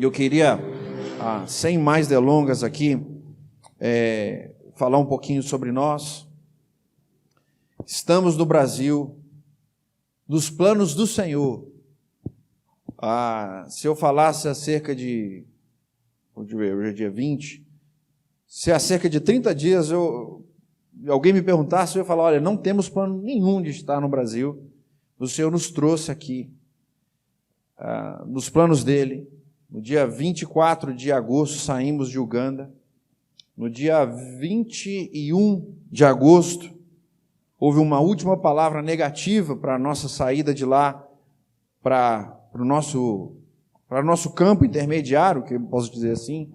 Eu queria, sem mais delongas aqui, falar um pouquinho sobre nós. Estamos no Brasil, nos planos do Senhor. Se eu falasse acerca de, hoje é dia 20, se há cerca de 30 dias alguém me perguntasse, eu ia falar, olha, não temos plano nenhum de estar no Brasil, o Senhor nos trouxe aqui, nos planos dele. No dia 24 de agosto saímos de Uganda. No dia 21 de agosto, houve uma última palavra negativa para a nossa saída de lá, para o nosso campo intermediário, que eu posso dizer assim,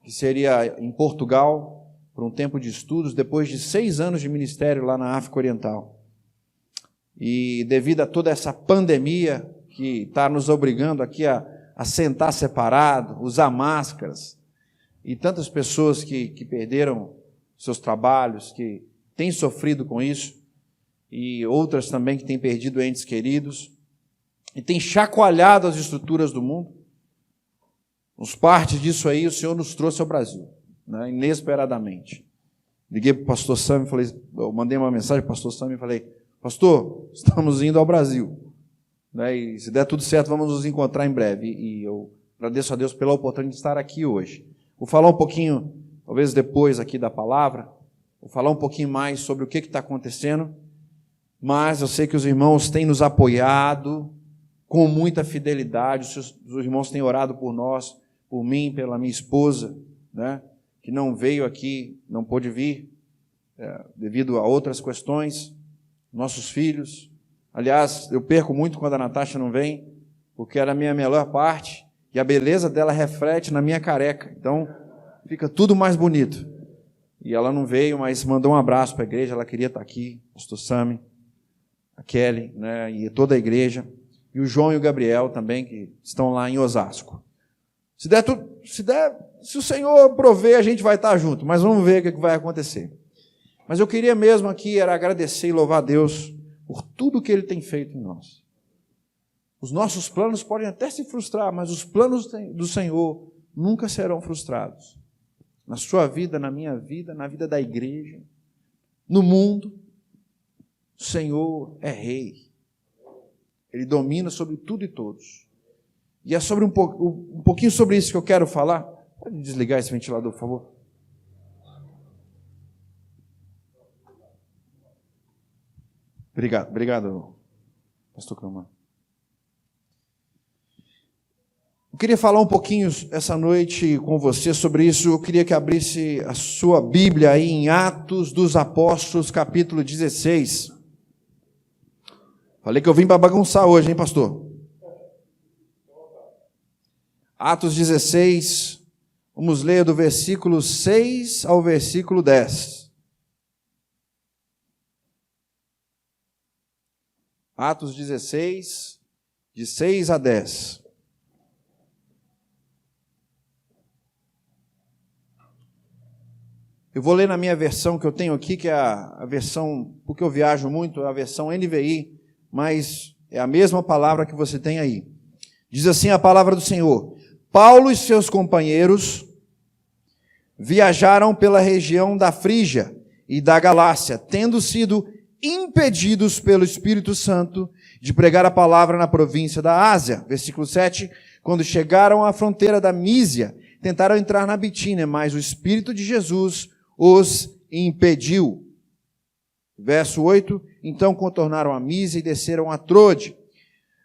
que seria em Portugal, por um tempo de estudos, depois de 6 anos de ministério lá na África Oriental. E devido a toda essa pandemia que está nos obrigando aqui a sentar separado, usar máscaras, e tantas pessoas que perderam seus trabalhos, que têm sofrido com isso, e outras também que têm perdido entes queridos, e têm chacoalhado as estruturas do mundo. Nos parte disso aí, o Senhor nos trouxe ao Brasil, né, inesperadamente. Liguei para o pastor Sam e falei, eu mandei uma mensagem para o pastor Sam e falei, pastor, estamos indo ao Brasil. E se der tudo certo, vamos nos encontrar em breve. E eu agradeço a Deus pela oportunidade de estar aqui hoje. Vou falar um pouquinho, talvez depois aqui da palavra, vou falar um pouquinho mais sobre o que está acontecendo, mas eu sei que os irmãos têm nos apoiado com muita fidelidade, os irmãos têm orado por nós, por mim, pela minha esposa, né, que não veio aqui, não pôde vir, devido a outras questões, nossos filhos. Aliás, eu perco muito quando a Natasha não vem, porque era a minha melhor parte, e a beleza dela reflete na minha careca, então fica tudo mais bonito. E ela não veio, mas mandou um abraço para a igreja, ela queria estar aqui, o pastor Sami, a Kelly, né, e toda a igreja, e o João e o Gabriel também, que estão lá em Osasco. Se o Senhor prover, a gente vai estar junto, mas vamos ver o que vai acontecer. Mas eu queria mesmo aqui era agradecer e louvar a Deus por tudo que Ele tem feito em nós. Os nossos planos podem até se frustrar, mas os planos do Senhor nunca serão frustrados. Na sua vida, na minha vida, na vida da igreja, no mundo, o Senhor é Rei. Ele domina sobre tudo e todos. E é sobre um pouquinho sobre isso que eu quero falar. Pode desligar esse ventilador, por favor? Obrigado, pastor Cromar. Eu queria falar um pouquinho essa noite com você sobre isso. Eu queria que abrisse a sua Bíblia aí em Atos dos Apóstolos, capítulo 16. Falei que eu vim para bagunçar hoje, hein, pastor? Atos 16, vamos ler do versículo 6 ao versículo 10. Atos 16, de 6 a 10. Eu vou ler na minha versão que eu tenho aqui, que é a versão, porque eu viajo muito, é a versão NVI, mas é a mesma palavra que você tem aí. Diz assim a palavra do Senhor: Paulo e seus companheiros viajaram pela região da Frígia e da Galácia, tendo sido impedidos pelo Espírito Santo de pregar a palavra na província da Ásia. Versículo 7, quando chegaram à fronteira da Mísia, tentaram entrar na Bitínia, mas o Espírito de Jesus os impediu. Verso 8, então contornaram a Mísia e desceram a Trode.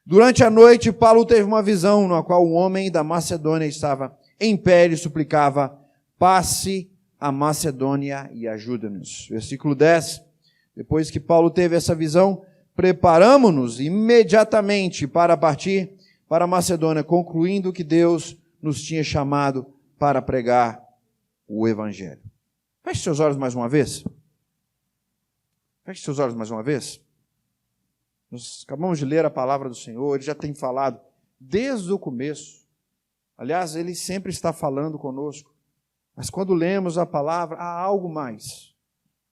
Durante a noite, Paulo teve uma visão, na qual um homem da Macedônia estava em pé e suplicava: passe a Macedônia e ajuda-nos. Versículo 10, depois que Paulo teve essa visão, preparamo-nos imediatamente para partir para a Macedônia, concluindo que Deus nos tinha chamado para pregar o Evangelho. Feche seus olhos mais uma vez. Feche seus olhos mais uma vez. Nós acabamos de ler a palavra do Senhor, Ele já tem falado desde o começo. Aliás, Ele sempre está falando conosco. Mas quando lemos a palavra, há algo mais.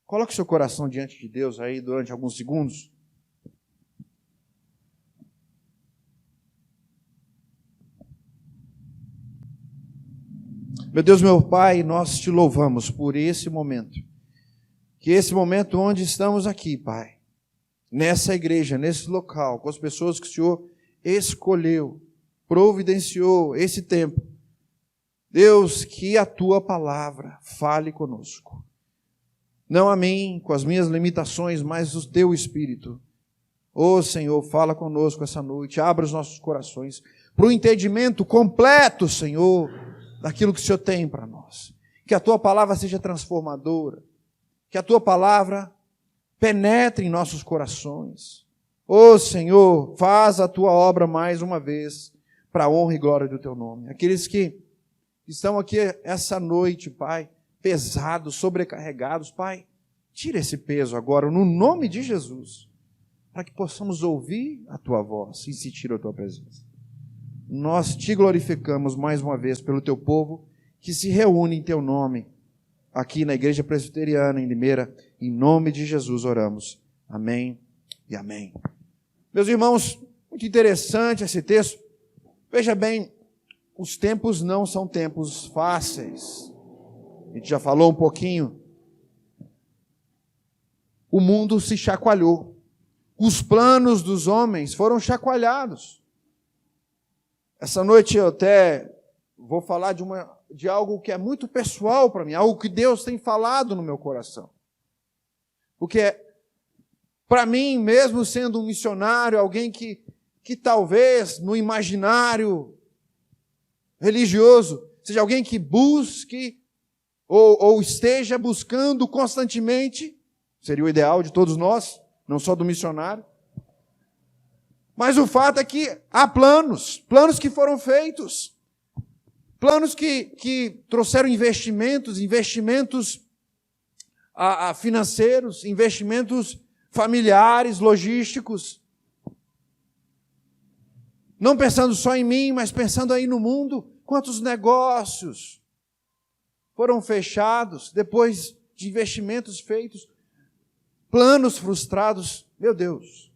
Coloque seu coração diante de Deus aí durante alguns segundos. Meu Deus, meu Pai, nós te louvamos por esse momento. Que esse momento onde estamos aqui, Pai, nessa igreja, nesse local, com as pessoas que o Senhor escolheu, providenciou esse tempo. Deus, que a Tua palavra fale conosco. Não a mim, com as minhas limitações, mas o Teu Espírito. Ô Senhor, fala conosco essa noite, abra os nossos corações para o entendimento completo, Senhor, daquilo que o Senhor tem para nós. Que a Tua palavra seja transformadora, que a Tua palavra penetre em nossos corações. Ô Senhor, faz a Tua obra mais uma vez, para a honra e glória do Teu nome. Aqueles que estão aqui essa noite, Pai, pesados, sobrecarregados, Pai, tira esse peso agora, no nome de Jesus, para que possamos ouvir a Tua voz e sentir a Tua presença. Nós te glorificamos mais uma vez pelo Teu povo que se reúne em Teu nome, aqui na Igreja Presbiteriana em Limeira. Em nome de Jesus oramos. Amém e amém. Meus irmãos, muito interessante esse texto. Veja bem, os tempos não são tempos fáceis. A gente já falou um pouquinho. O mundo se chacoalhou. Os planos dos homens foram chacoalhados. Essa noite eu até vou falar de algo que é muito pessoal para mim, algo que Deus tem falado no meu coração. Porque, para mim, mesmo sendo um missionário, alguém que talvez no imaginário religioso seja alguém que busque ou esteja buscando constantemente, seria o ideal de todos nós, não só do missionário. Mas o fato é que há planos que foram feitos, planos que trouxeram investimentos financeiros, investimentos familiares, logísticos, não pensando só em mim, mas pensando aí no mundo. Quantos negócios foram fechados depois de investimentos feitos, planos frustrados. Meu Deus,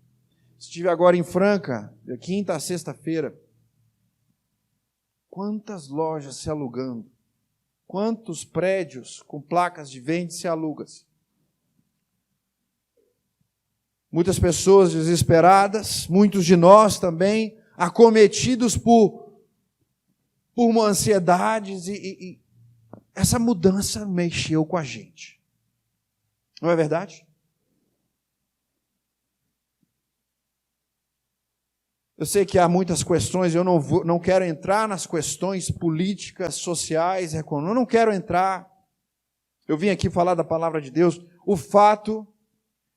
estive agora em Franca, de quinta a sexta-feira. Quantas lojas se alugando, quantos prédios com placas de vende-se e aluga-se. Muitas pessoas desesperadas, muitos de nós também acometidos por uma ansiedade, e essa mudança mexeu com a gente. Não é verdade? Eu sei que há muitas questões, eu não quero entrar nas questões políticas, sociais, econômicas, eu não quero entrar. Eu vim aqui falar da palavra de Deus. O fato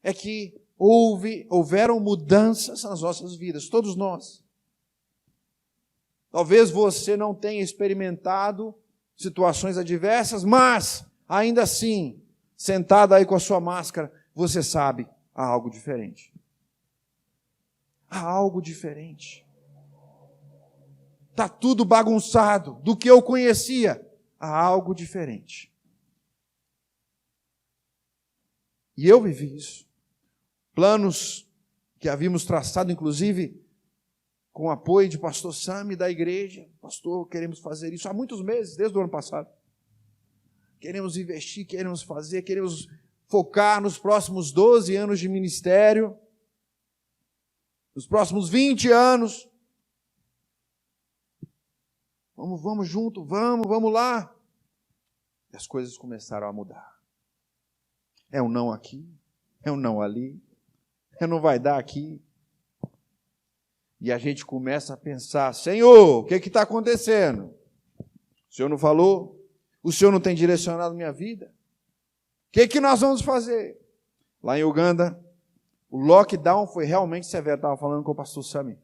é que houveram mudanças nas nossas vidas, todos nós. Talvez você não tenha experimentado situações adversas, mas, ainda assim, sentado aí com a sua máscara, você sabe, há algo diferente. Há algo diferente. Está tudo bagunçado. Do que eu conhecia, há algo diferente. E eu vivi isso. Planos que havíamos traçado, inclusive, com o apoio de pastor Sami da igreja. Pastor, queremos fazer isso há muitos meses, desde o ano passado. Queremos investir, queremos fazer, queremos focar nos próximos 12 anos de ministério, nos próximos 20 anos. Vamos junto, vamos lá. E as coisas começaram a mudar. É um não aqui, é um não ali, não vai dar aqui. E a gente começa a pensar: Senhor, o que está acontecendo? O Senhor não falou? O Senhor não tem direcionado minha vida? O que nós vamos fazer? Lá em Uganda, o lockdown foi realmente severo. Estava falando com o pastor Sami.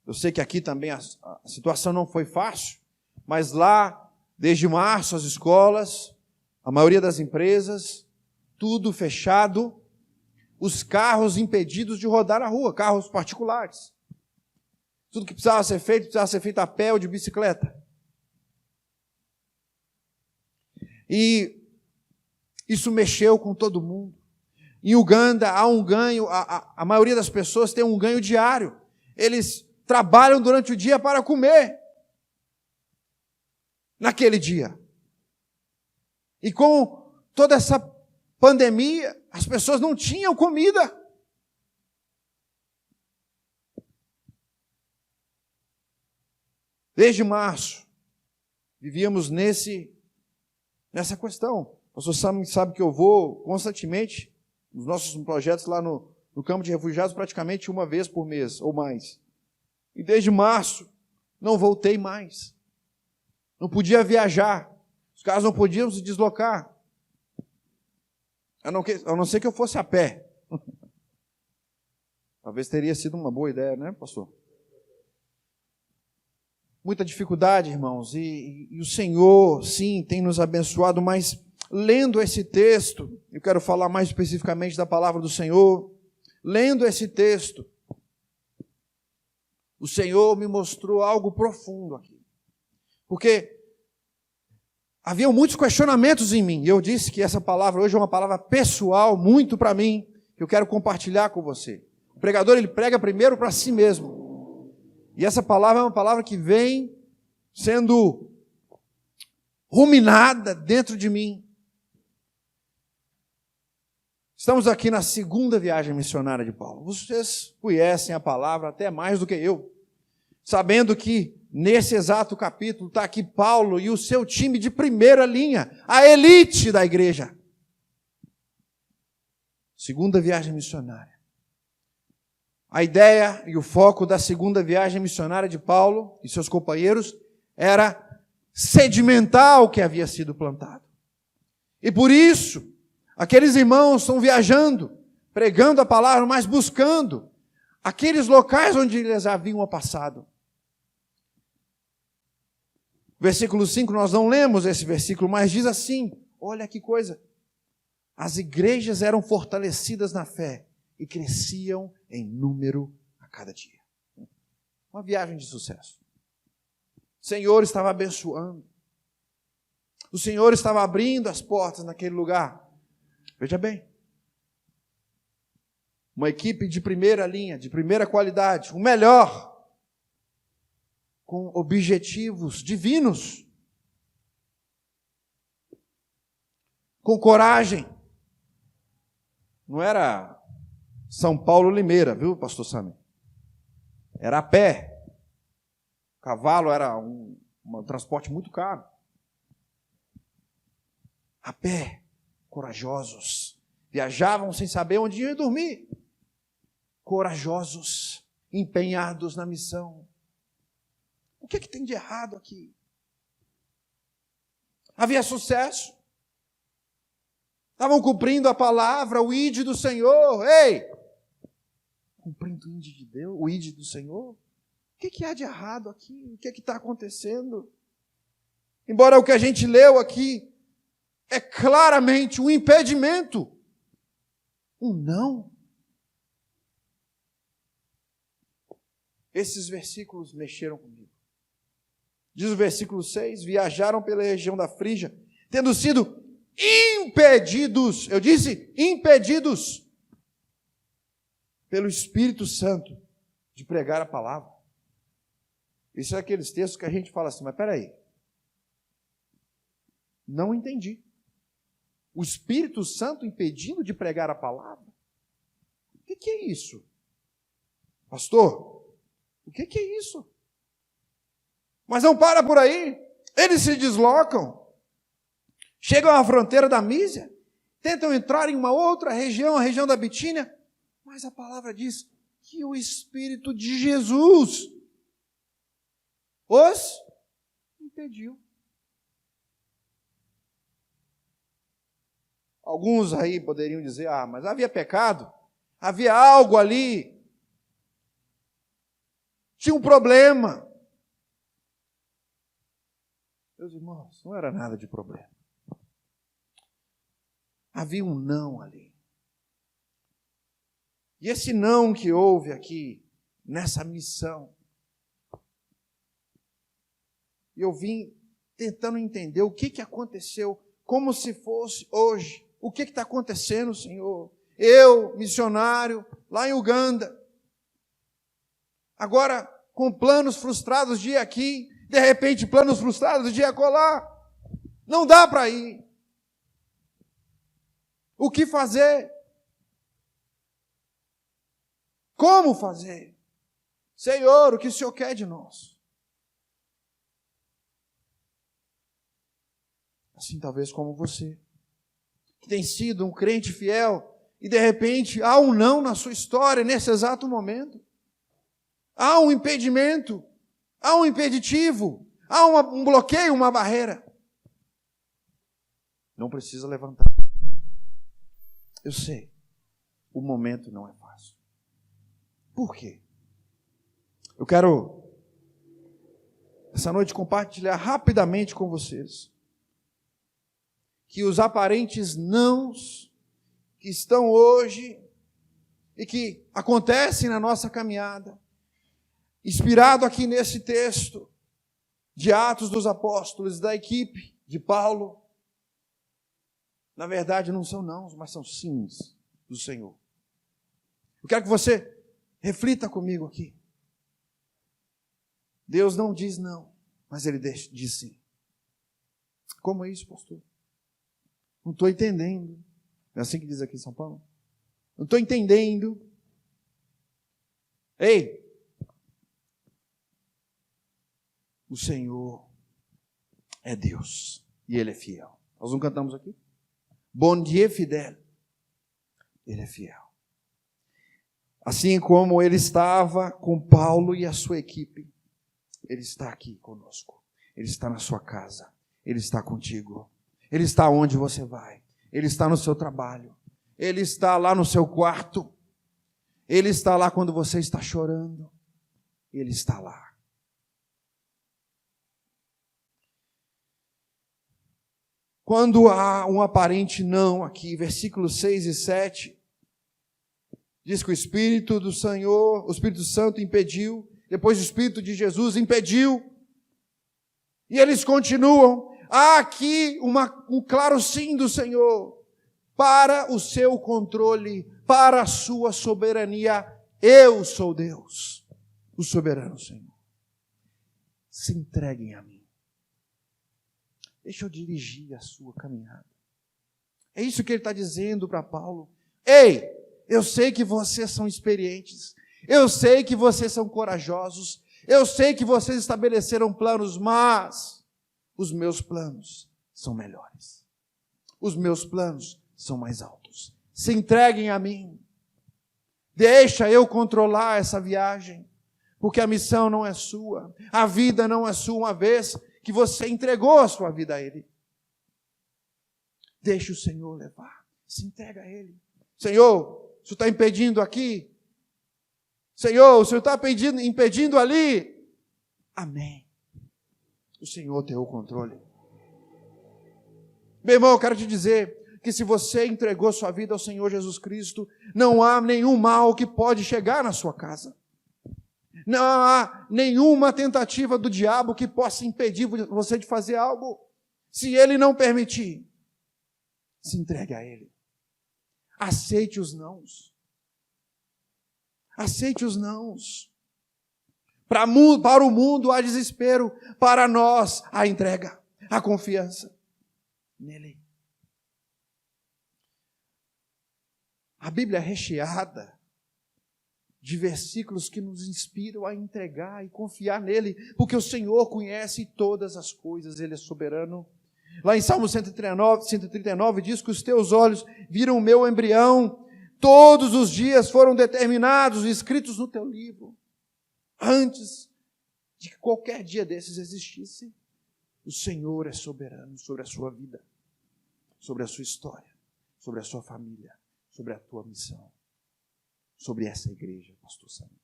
Eu sei que aqui também a situação não foi fácil, mas lá, desde março, as escolas, a maioria das empresas, tudo fechado, os carros impedidos de rodar na rua, carros particulares. Tudo que precisava ser feito a pé ou de bicicleta. E isso mexeu com todo mundo. Em Uganda há um ganho, a maioria das pessoas tem um ganho diário. Eles trabalham durante o dia para comer. naquele dia. E com toda essa pandemia, as pessoas não tinham comida. Desde março, vivíamos nessa questão. O pastor Sam sabe que eu vou constantemente nos nossos projetos lá no campo de refugiados, praticamente uma vez por mês ou mais. E desde março, não voltei mais. Não podia viajar. Os carros não podiam se deslocar. A não ser que eu fosse a pé. Talvez teria sido uma boa ideia, né, pastor? Muita dificuldade, irmãos, e o Senhor, sim, tem nos abençoado, mas lendo esse texto, eu quero falar mais especificamente da palavra do Senhor, lendo esse texto, o Senhor me mostrou algo profundo aqui, porque haviam muitos questionamentos em mim, e eu disse que essa palavra hoje é uma palavra pessoal, muito para mim, que eu quero compartilhar com você. O pregador, ele prega primeiro para si mesmo. E essa palavra é uma palavra que vem sendo ruminada dentro de mim. Estamos aqui na segunda viagem missionária de Paulo. Vocês conhecem a palavra até mais do que eu, sabendo que nesse exato capítulo está aqui Paulo e o seu time de primeira linha, a elite da igreja. Segunda viagem missionária. A ideia e o foco da segunda viagem missionária de Paulo e seus companheiros era sedimentar o que havia sido plantado. E por isso, aqueles irmãos estão viajando, pregando a palavra, mas buscando aqueles locais onde eles haviam passado. Versículo 5, nós não lemos esse versículo, mas diz assim, olha que coisa. As igrejas eram fortalecidas na fé e cresciam em número a cada dia. Uma viagem de sucesso. O Senhor estava abençoando. O Senhor estava abrindo as portas naquele lugar. Veja bem. Uma equipe de primeira linha, de primeira qualidade, o melhor, com objetivos divinos, com coragem. Não era São Paulo Limeira, viu, pastor Sami? Era a pé. Cavalo era um transporte muito caro. A pé, corajosos. Viajavam sem saber onde iam dormir. Corajosos, empenhados na missão. O que tem de errado aqui? Havia sucesso. Estavam cumprindo a palavra, o ide do Senhor. Ei! Cumprindo o ide de Deus, o ide do Senhor? O que há de errado aqui? O que está acontecendo? Embora o que a gente leu aqui é claramente um impedimento, um não. Esses versículos mexeram comigo. Diz o versículo 6, viajaram pela região da Frígia, tendo sido impedidos, eu disse impedidos, pelo Espírito Santo de pregar a palavra. Isso é aqueles textos que a gente fala assim, mas peraí, não entendi. O Espírito Santo impedindo de pregar a palavra? O que é isso? Pastor, o que é isso? Mas não para por aí. Eles se deslocam, chegam à fronteira da Mísia, tentam entrar em uma outra região, a região da Bitínia, mas a palavra diz que o Espírito de Jesus os impediu. Alguns aí poderiam dizer, mas havia pecado, havia algo ali, tinha um problema. Meus irmãos, não era nada de problema. Havia um não ali. E esse não que houve aqui, nessa missão, eu vim tentando entender o que aconteceu, como se fosse hoje. O que está acontecendo, Senhor? Eu, missionário, lá em Uganda, agora com planos frustrados de ir aqui, De repente, planos frustrados de acolá. Não dá para ir. O que fazer? Como fazer? Senhor, o que o Senhor quer de nós? Assim, talvez como você, que tem sido um crente fiel, e de repente há um não na sua história, nesse exato momento. Há um impedimento, há um impeditivo, há um bloqueio, uma barreira. Não precisa levantar. Eu sei, o momento não é fácil. Por quê? Eu quero, essa noite, compartilhar rapidamente com vocês que os aparentes nãos que estão hoje e que acontecem na nossa caminhada, inspirado aqui nesse texto de Atos dos Apóstolos, da equipe de Paulo, na verdade não são nãos, mas são sims do Senhor. Eu quero que você reflita comigo aqui. Deus não diz não, mas Ele diz sim. Como é isso, pastor? Não estou entendendo. É assim que diz aqui em São Paulo? Não estou entendendo. Ei! O Senhor é Deus e Ele é fiel. Nós não cantamos aqui? Bom dia, fidel. Ele é fiel. Assim como Ele estava com Paulo e a sua equipe, Ele está aqui conosco. Ele está na sua casa. Ele está contigo. Ele está onde você vai. Ele está no seu trabalho. Ele está lá no seu quarto. Ele está lá quando você está chorando. Ele está lá. Quando há um aparente não aqui, versículos 6 e 7, diz que o Espírito do Senhor, o Espírito Santo impediu, depois o Espírito de Jesus impediu, e eles continuam. Há aqui um claro sim do Senhor para o seu controle, para a sua soberania. Eu sou Deus, o soberano Senhor. Se entreguem a mim. Deixa eu dirigir a sua caminhada. É isso que ele está dizendo para Paulo. Ei, eu sei que vocês são experientes, eu sei que vocês são corajosos, eu sei que vocês estabeleceram planos, mas os meus planos são melhores. Os meus planos são mais altos. Se entreguem a mim. Deixa eu controlar essa viagem, porque a missão não é sua, a vida não é sua, uma vez que você entregou a sua vida a Ele. Deixa o Senhor levar. Se entrega a Ele. Senhor, o Senhor está impedindo aqui? Senhor, o Senhor está impedindo ali? Amém. O Senhor tem o controle. Meu irmão, eu quero te dizer que se você entregou sua vida ao Senhor Jesus Cristo, não há nenhum mal que pode chegar na sua casa. Não há nenhuma tentativa do diabo que possa impedir você de fazer algo. Se ele não permitir, se entregue a ele. Aceite os nãos. Aceite os nãos. Para o mundo há desespero, para nós há entrega, há confiança nele. A Bíblia é recheada de versículos que nos inspiram a entregar e confiar nele, porque o Senhor conhece todas as coisas, Ele é soberano. Lá em Salmo 139 diz que os teus olhos viram o meu embrião, todos os dias foram determinados e escritos no teu livro, antes de que qualquer dia desses existisse. O Senhor é soberano sobre a sua vida, sobre a sua história, sobre a sua família, sobre a tua missão, sobre essa igreja, pastor Samuel.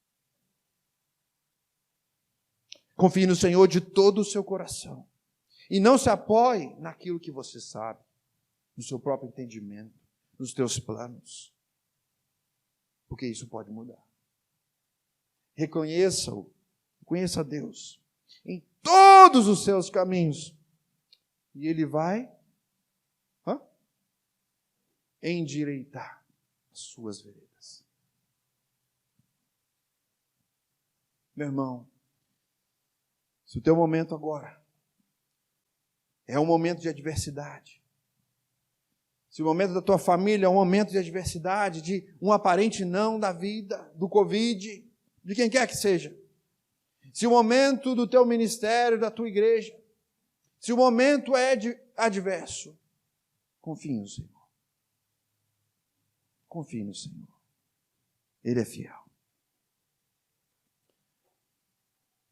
Confie no Senhor de todo o seu coração. E não se apoie naquilo que você sabe, no seu próprio entendimento, nos teus planos. Porque isso pode mudar. Reconheça-o, conheça Deus em todos os seus caminhos. E Ele vai endireitar as suas veredas. Meu irmão, Se o teu momento agora é um momento de adversidade, se o momento da tua família é um momento de adversidade, de um aparente não da vida, do Covid, de quem quer que seja, se o momento do teu ministério, da tua igreja, se o momento é adverso, confie no Senhor. Confie no Senhor. Ele é fiel.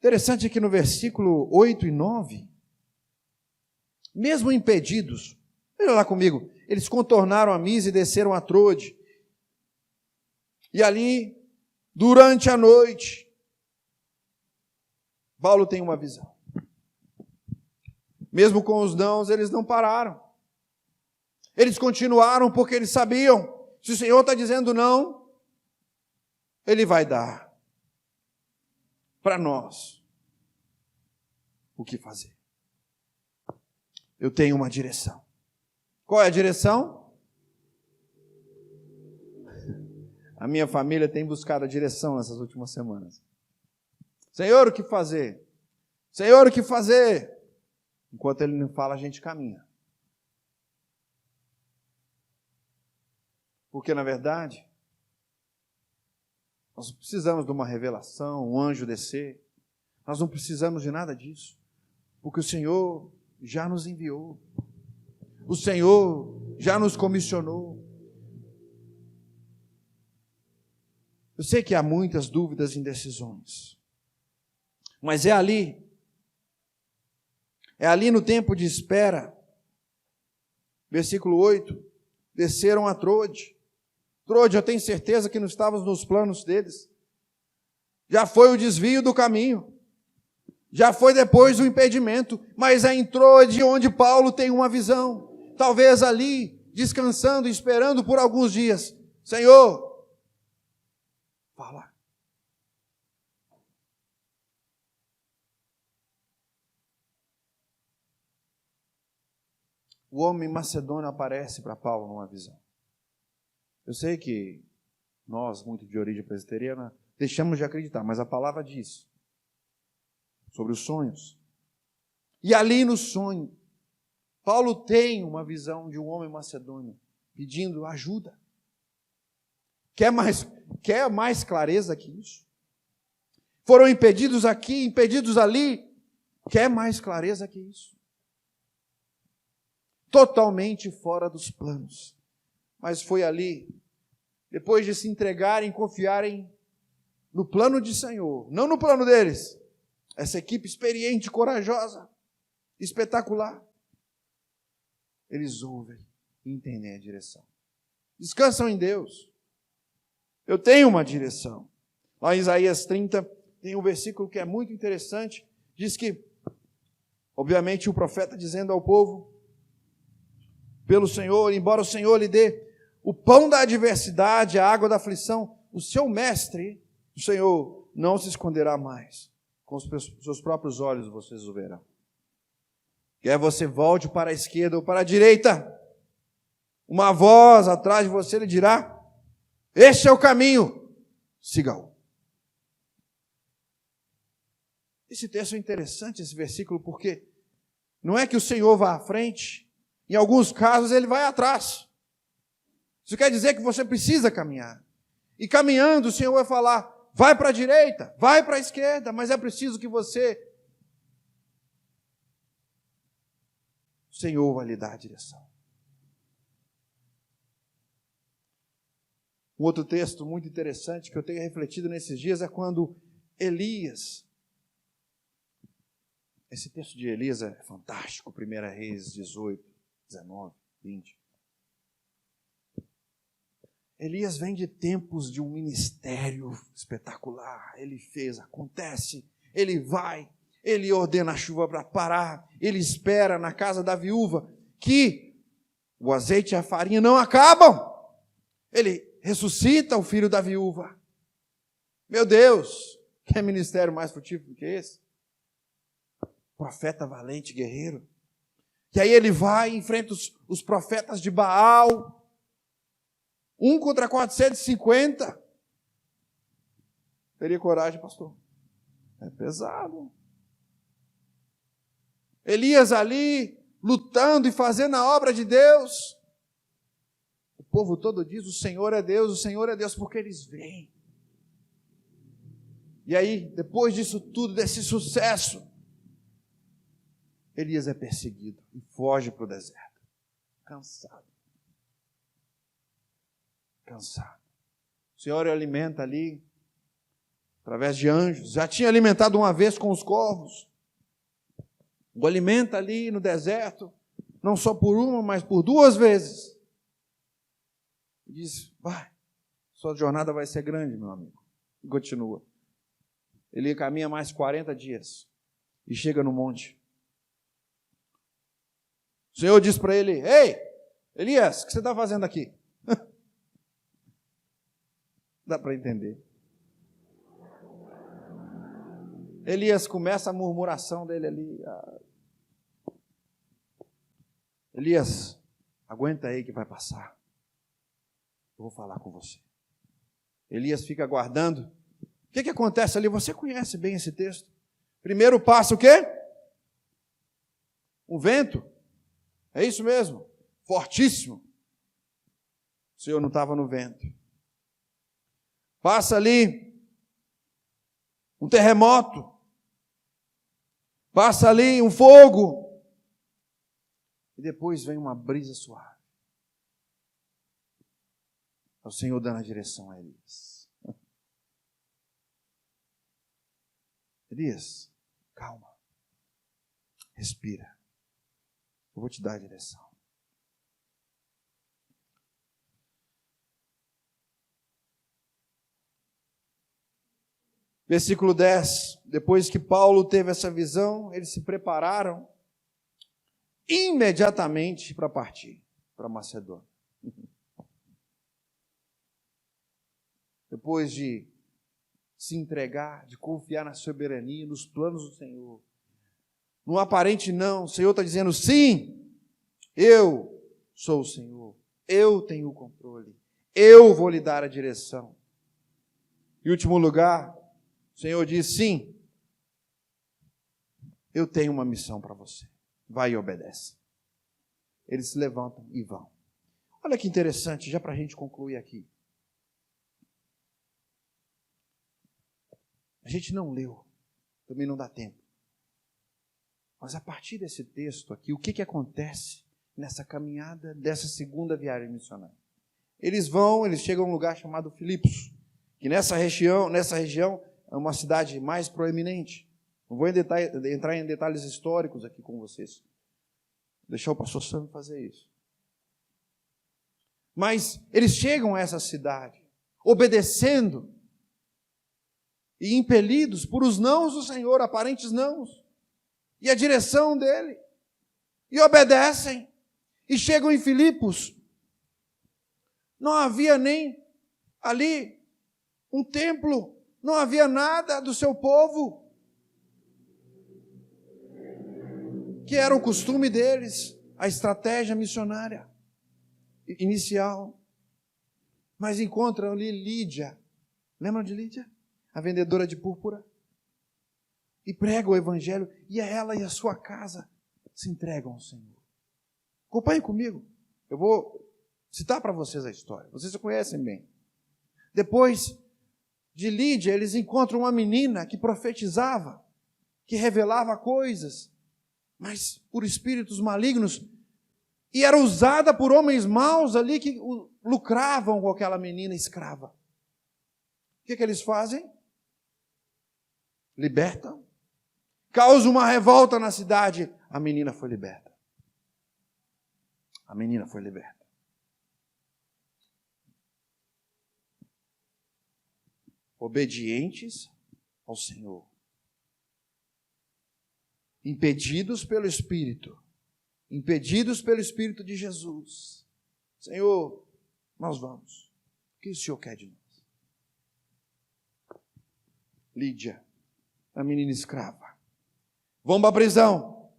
Interessante aqui no versículo 8 e 9, mesmo impedidos, olha lá comigo, eles contornaram a Mise e desceram a Trode. E ali, durante a noite, Paulo tem uma visão. Mesmo com os nãos, eles não pararam. Eles continuaram porque eles sabiam, se o Senhor está dizendo não, Ele vai dar para nós o que fazer. Eu tenho uma direção. Qual é a direção? A minha família tem buscado a direção nessas últimas semanas. Senhor, o que fazer? Senhor, o que fazer? Enquanto Ele não fala, a gente caminha. Porque, na verdade, nós não precisamos de uma revelação, um anjo descer. Nós não precisamos de nada disso. Porque o Senhor já nos enviou. O Senhor já nos comissionou. Eu sei que há muitas dúvidas e indecisões. Mas é ali no tempo de espera. Versículo 8. Desceram a Trode. Trode, eu tenho certeza que não estava nos planos deles. Já foi o desvio do caminho. Já foi depois o impedimento. Mas é em Trode onde Paulo tem uma visão. Talvez ali, descansando, esperando por alguns dias. Senhor, fala. O homem macedônio aparece para Paulo numa visão. Eu sei que nós, muito de origem presbiteriana, deixamos de acreditar, mas a palavra diz sobre os sonhos. E ali no sonho, Paulo tem uma visão de um homem macedônio pedindo ajuda. Quer mais clareza que isso? Foram impedidos aqui, impedidos ali. Quer mais clareza que isso? Totalmente fora dos planos. Mas foi ali, depois de se entregarem, confiarem no plano de Senhor, não no plano deles. Essa equipe experiente, corajosa, espetacular. Eles ouvem e entendem a direção. Descansam em Deus. Eu tenho uma direção. Lá em Isaías 30, tem um versículo que é muito interessante. Diz que, obviamente, o profeta dizendo ao povo, pelo Senhor, embora o Senhor lhe dê o pão da adversidade, a água da aflição, o seu mestre, o Senhor, não se esconderá mais. Com os seus próprios olhos vocês o verão. Quer você volte para a esquerda ou para a direita, uma voz atrás de você lhe dirá, este é o caminho, siga-o. Esse texto é interessante, esse versículo, porque não é que o Senhor vá à frente, em alguns casos ele vai atrás. Isso quer dizer que você precisa caminhar. E caminhando, o Senhor vai falar, vai para a direita, vai para a esquerda, mas é preciso que você... O Senhor vai lhe dar a direção. Um outro texto muito interessante que eu tenho refletido nesses dias é quando Elias, esse texto de Elias é fantástico, 1 Reis 18, 19, 20. Elias vem de tempos de um ministério espetacular, ele fez, acontece, ele vai, ele ordena a chuva para parar, ele espera na casa da viúva que o azeite e a farinha não acabam. Ele ressuscita o filho da viúva. Meu Deus, que ministério mais frutífero que esse? Profeta valente, guerreiro. E aí ele vai e enfrenta os profetas de Baal, 1 contra 450. Teria coragem, pastor? É pesado. Elias ali, lutando e fazendo a obra de Deus. O povo todo diz, o Senhor é Deus, porque eles veem. E aí, depois disso tudo, desse sucesso, Elias é perseguido e foge para o deserto. Cansado. O Senhor o alimenta ali, através de anjos. Já tinha alimentado uma vez com os corvos. O alimenta ali no deserto, não só por uma, mas por 2 vezes. E diz, vai, sua jornada vai ser grande, meu amigo. E continua. Ele caminha mais 40 dias e chega no monte. O Senhor diz para ele, ei, Elias, o que você está fazendo aqui? Dá para entender. Elias começa a murmuração dele ali. Elias, aguenta aí que vai passar. Eu vou falar com você. Elias fica aguardando. O que acontece ali? Você conhece bem esse texto. Primeiro passa o quê? Um vento. É isso mesmo. Fortíssimo. O Senhor não estava no vento. Passa ali um terremoto. Passa ali um fogo. E depois vem uma brisa suave. É o Senhor dando a direção a Elias. Elias, calma. Respira. Eu vou te dar a direção. Versículo 10. Depois que Paulo teve essa visão, eles se prepararam imediatamente para partir para Macedônia. Depois de se entregar, de confiar na soberania, nos planos do Senhor. No aparente não, o Senhor está dizendo sim, eu sou o Senhor, eu tenho o controle, eu vou lhe dar a direção. Em último lugar, o Senhor diz sim, eu tenho uma missão para você, vai e obedece. Eles se levantam e vão. Olha que interessante, já para a gente concluir aqui. A gente não leu, também não dá tempo. Mas a partir desse texto aqui, o que acontece nessa caminhada dessa segunda viagem missionária? Eles chegam a um lugar chamado Filipos, que nessa região é uma cidade mais proeminente. Não vou entrar em detalhes históricos aqui com vocês. Vou deixar o pastor Sam fazer isso. Mas eles chegam a essa cidade, obedecendo e impelidos por os nãos do Senhor, aparentes nãos, e a direção dele, e obedecem, e chegam em Filipos. Não havia nem ali um templo, não havia nada do seu povo, que era o costume deles, a estratégia missionária inicial. Mas encontram ali Lídia, lembram de Lídia? A vendedora de púrpura, e prega o evangelho, e ela e a sua casa se entregam ao Senhor. Acompanhem comigo, eu vou citar para vocês a história, vocês a conhecem bem. Depois de Lídia, eles encontram uma menina que profetizava, que revelava coisas, mas por espíritos malignos, e era usada por homens maus ali que lucravam com aquela menina escrava. O que eles fazem? Libertam, causa uma revolta na cidade, a menina foi liberta. A menina foi liberta. Obedientes ao Senhor, impedidos pelo Espírito de Jesus. Senhor, nós vamos. O que o Senhor quer de nós? Lídia, a menina escrava. Vão para a prisão.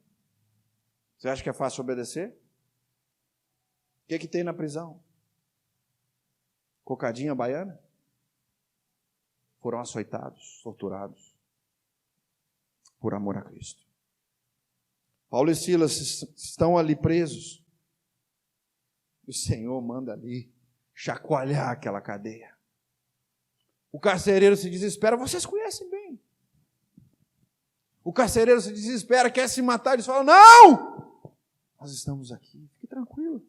Você acha que é fácil obedecer? O que tem na prisão? Cocadinha baiana? Foram açoitados, torturados, por amor a Cristo. Paulo e Silas estão ali presos. O Senhor manda ali chacoalhar aquela cadeia. O carcereiro se desespera, vocês conhecem bem. O carcereiro se desespera, quer se matar, eles falam, não! Nós estamos aqui, fique tranquilo.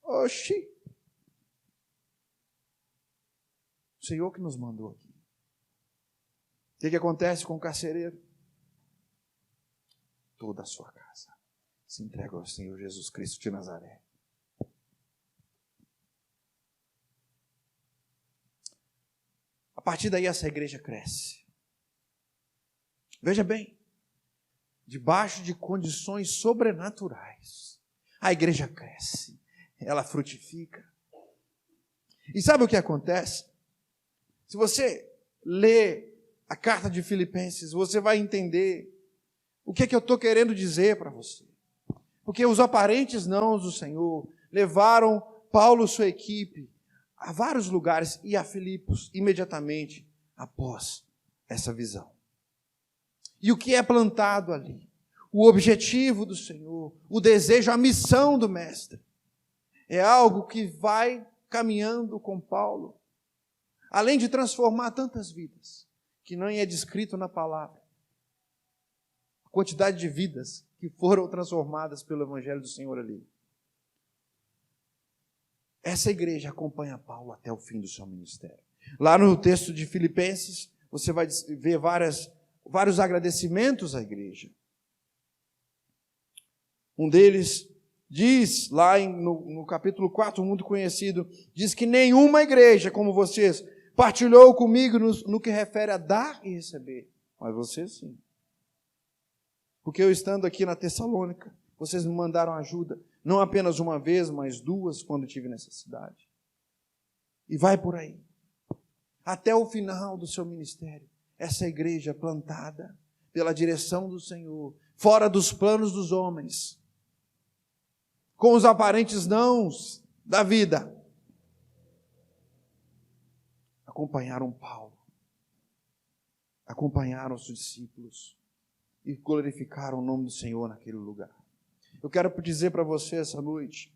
Oxi! O Senhor que nos mandou aqui. O que acontece com o carcereiro? Toda a sua casa se entrega ao Senhor Jesus Cristo de Nazaré. A partir daí essa igreja cresce. Veja bem, debaixo de condições sobrenaturais, a igreja cresce, ela frutifica. E sabe o que acontece? Se você lê a carta de Filipenses, você vai entender o que eu estou querendo dizer para você. Porque os aparentes nãos do Senhor levaram Paulo e sua equipe a vários lugares e a Filipos imediatamente após essa visão. E o que é plantado ali? O objetivo do Senhor, o desejo, a missão do Mestre. É algo que vai caminhando com Paulo, além de transformar tantas vidas, que nem é descrito na palavra. A quantidade de vidas que foram transformadas pelo Evangelho do Senhor ali. Essa igreja acompanha Paulo até o fim do seu ministério. Lá no texto de Filipenses, você vai ver vários agradecimentos à igreja. Um deles diz, lá no capítulo 4, muito conhecido, diz que nenhuma igreja como vocês partilhou comigo no que refere a dar e receber. Mas vocês sim. Porque eu estando aqui na Tessalônica, vocês me mandaram ajuda, não apenas uma vez, mas duas, quando tive necessidade. E vai por aí. Até o final do seu ministério, essa igreja plantada pela direção do Senhor, fora dos planos dos homens, com os aparentes nãos da vida, acompanharam Paulo, acompanharam os discípulos e glorificaram o nome do Senhor naquele lugar. Eu quero dizer para você essa noite,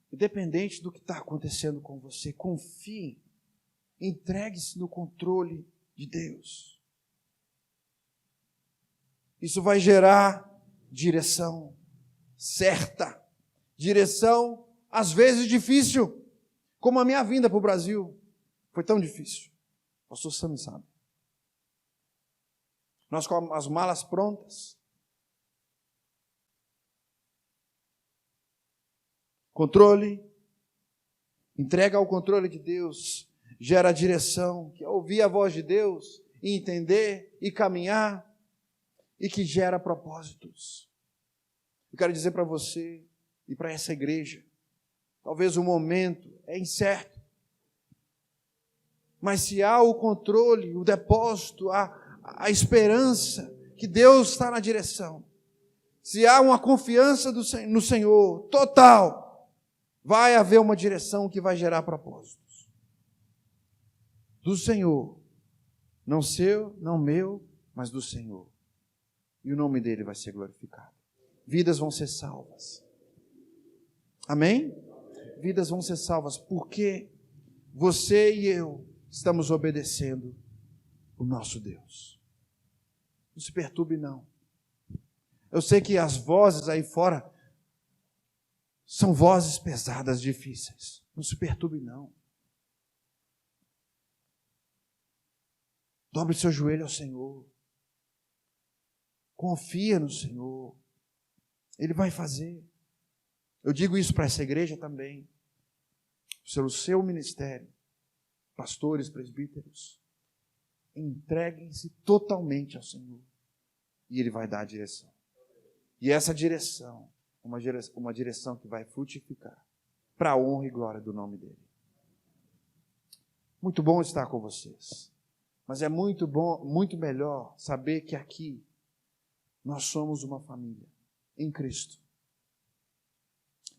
independente do que está acontecendo com você, confie, entregue-se no controle de Deus. Isso vai gerar direção certa, direção às vezes difícil, como a minha vinda para o Brasil foi tão difícil. O pastor Sam sabe. Nós com as malas prontas, controle, entrega ao controle de Deus, gera direção, que é ouvir a voz de Deus, e entender, e caminhar, e que gera propósitos. Eu quero dizer para você, e para essa igreja, talvez o momento é incerto, mas se há o controle, o depósito, a esperança que Deus está na direção, se há uma confiança no Senhor total, vai haver uma direção que vai gerar propósitos. Do Senhor, não seu, não meu, mas do Senhor. E o nome dele vai ser glorificado. Vidas vão ser salvas. Amém? Vidas vão ser salvas porque você e eu estamos obedecendo o nosso Deus. Não se perturbe, não. Eu sei que as vozes aí fora são vozes pesadas, difíceis. Não se perturbe, não. Dobre seu joelho ao Senhor. Confia no Senhor. Ele vai fazer. Eu digo isso para essa igreja também. Pelo seu ministério, pastores, presbíteros, entreguem-se totalmente ao Senhor. E Ele vai dar a direção. E essa direção, uma direção que vai frutificar para a honra e glória do nome dEle. Muito bom estar com vocês. Mas é muito bom, muito melhor saber que aqui nós somos uma família em Cristo.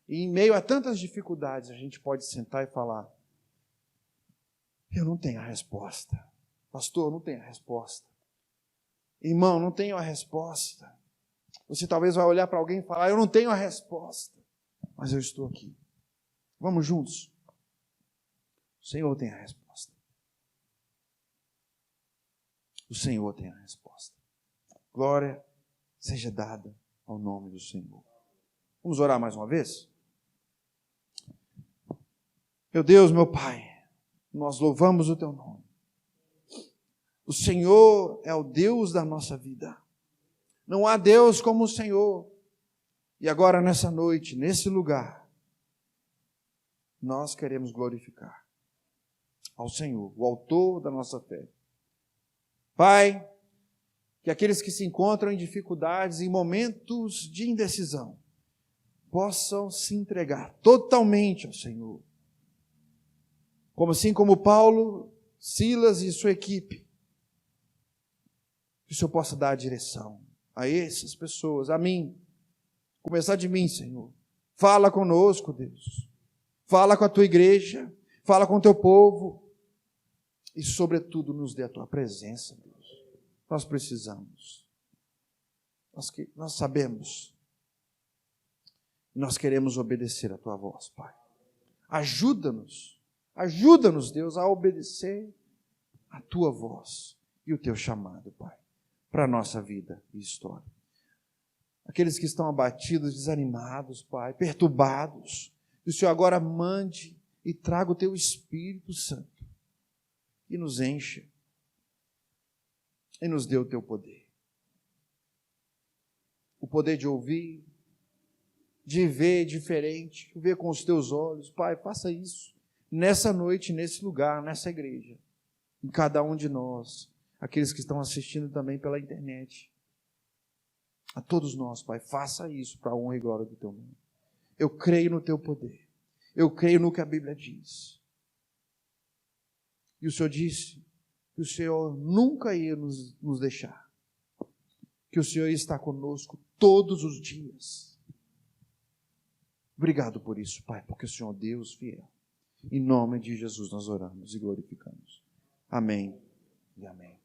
E em meio a tantas dificuldades, a gente pode sentar e falar: eu não tenho a resposta. Pastor, eu não tenho a resposta. Irmão, não tenho a resposta. Você talvez vai olhar para alguém e falar, eu não tenho a resposta, mas eu estou aqui. Vamos juntos. O Senhor tem a resposta. O Senhor tem a resposta. Glória seja dada ao nome do Senhor. Vamos orar mais uma vez? Meu Deus, meu Pai, nós louvamos o Teu nome. O Senhor é o Deus da nossa vida. Não há Deus como o Senhor. E agora, nessa noite, nesse lugar, nós queremos glorificar ao Senhor, o autor da nossa fé. Pai, que aqueles que se encontram em dificuldades, em momentos de indecisão, possam se entregar totalmente ao Senhor. Assim como Paulo, Silas e sua equipe, que o Senhor possa dar a direção a essas pessoas, a mim, começar de mim, Senhor. Fala conosco, Deus. Fala com a Tua igreja, fala com o Teu povo e, sobretudo, nos dê a Tua presença, Deus. Nós precisamos. Nós sabemos. Nós queremos obedecer a Tua voz, Pai. Ajuda-nos, Deus, a obedecer a Tua voz e o Teu chamado, Pai, para a nossa vida e história. Aqueles que estão abatidos, desanimados, Pai, perturbados, que o Senhor agora mande e traga o Teu Espírito Santo e nos encha e nos dê o Teu poder. O poder de ouvir, de ver diferente, ver com os Teus olhos. Pai, faça isso nessa noite, nesse lugar, nessa igreja, em cada um de nós, aqueles que estão assistindo também pela internet. A todos nós, Pai, faça isso para a honra e glória do Teu nome. Eu creio no Teu poder. Eu creio no que a Bíblia diz. E o Senhor disse que o Senhor nunca ia nos deixar. Que o Senhor está conosco todos os dias. Obrigado por isso, Pai, porque o Senhor é Deus fiel. Em nome de Jesus nós oramos e glorificamos. Amém e amém.